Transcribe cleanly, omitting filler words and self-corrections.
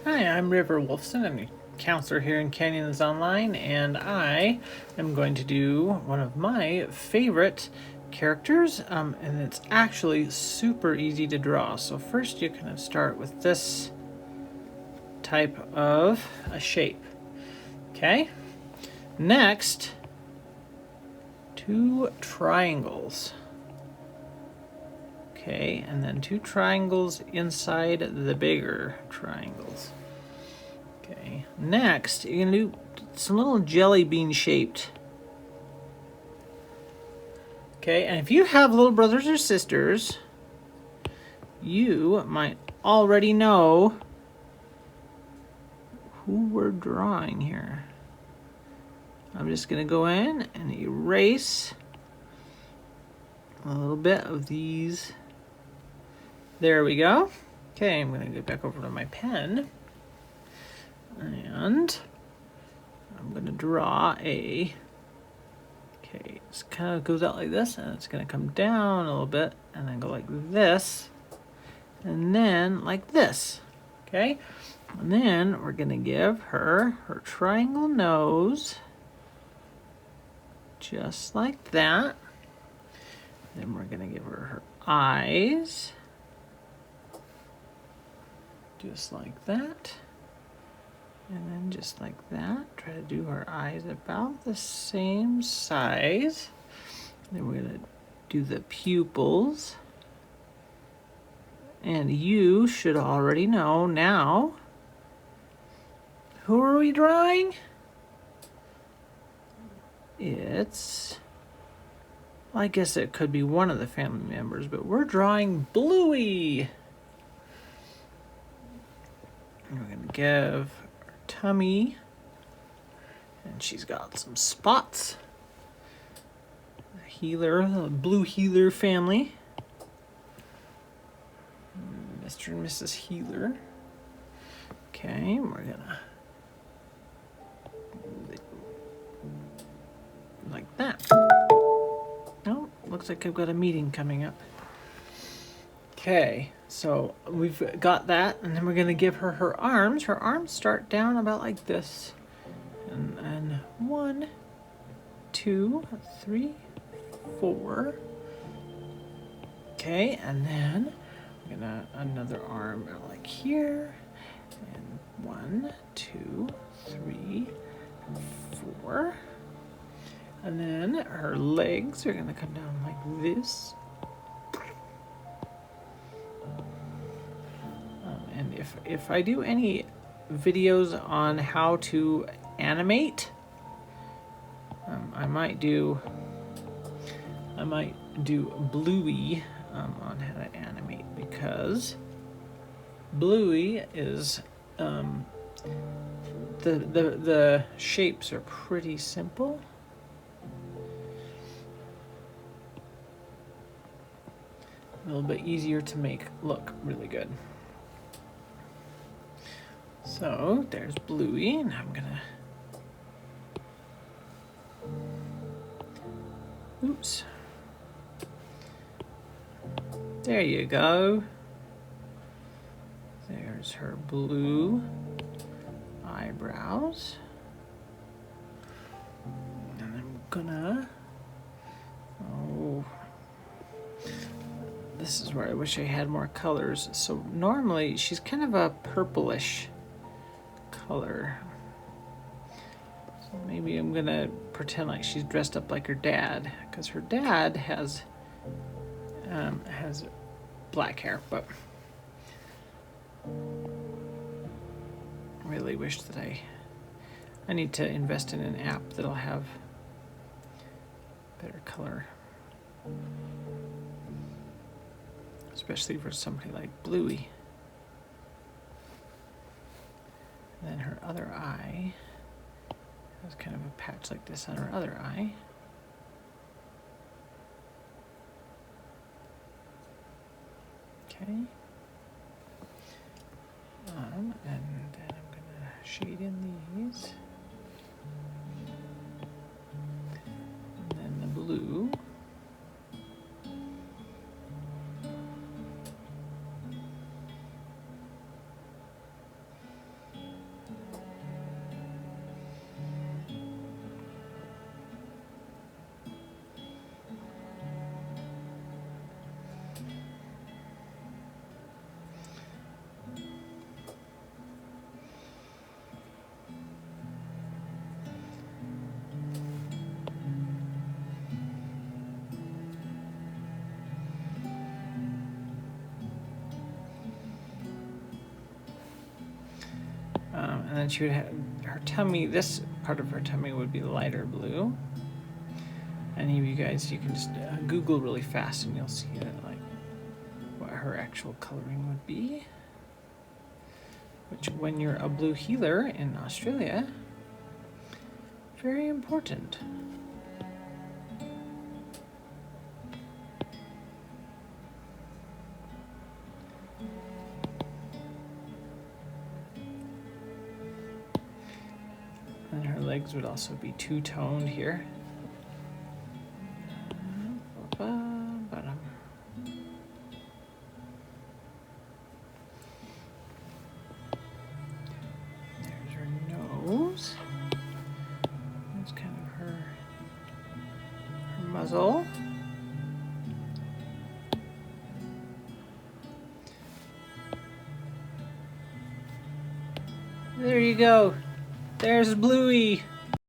Hi, I'm River Wolfson. I'm a counselor here in Canyons Online, and I am going to do one of my favorite characters, and it's actually super easy to draw. So first you kind of start with this type of a shape. Okay? Next, two triangles. Okay, and then two triangles inside the bigger triangles. Okay, next you're gonna do some little jelly bean shaped. Okay, and if you have little brothers or sisters, you might already know who we're drawing here. I'm just gonna go in and erase a little bit of these. There we go. Okay, I'm gonna go back over to my pen. And I'm going to draw okay, it kind of goes out like this, and it's going to come down a little bit, and then go like this, and then like this, okay? And then we're going to give her her triangle nose, just like that. Then we're going to give her her eyes, just like that. And then just like that, try to do her eyes about the same size. Then we're gonna do the pupils. And you should already know now, who are we drawing? It's, well, I guess it could be one of the family members, but we're drawing Bluey. And we're gonna give tummy, and she's got some spots. The healer, the blue healer family. Mr. and Mrs. Healer. Okay, we're gonna like that. Oh, looks like I've got a meeting coming up. Okay, so we've got that, and then we're gonna give her her arms. Her arms start down about like this. And 1, 2, 3, 4. Okay, and then I'm gonna another arm like here. And 1, 2, 3, 4. And then her legs are gonna come down like this. And if I do any videos on how to animate, I might do Bluey on how to animate, because Bluey is the shapes are pretty simple. A little bit easier to make look really good. So there's Bluey, and I'm gonna, oops. There you go. There's her blue eyebrows. And I'm gonna, this is where I wish I had more colors. So normally she's kind of a purplish color. So maybe I'm gonna pretend like she's dressed up like her dad, because her dad has black hair, but I really wish that I need to invest in an app that'll have better color, especially for somebody like Bluey. And then her other eye has kind of a patch like this on her other eye. Okay. And then I'm gonna shade in these. And then the blue. And then she would have her tummy, this part of her tummy would be lighter blue. Any of you guys, you can just Google really fast and you'll see that, like, what her actual coloring would be. Which, when you're a blue healer in Australia, very important. And her legs would also be two-toned here. There's her nose. That's kind of her muzzle. There you go. There's Bluey.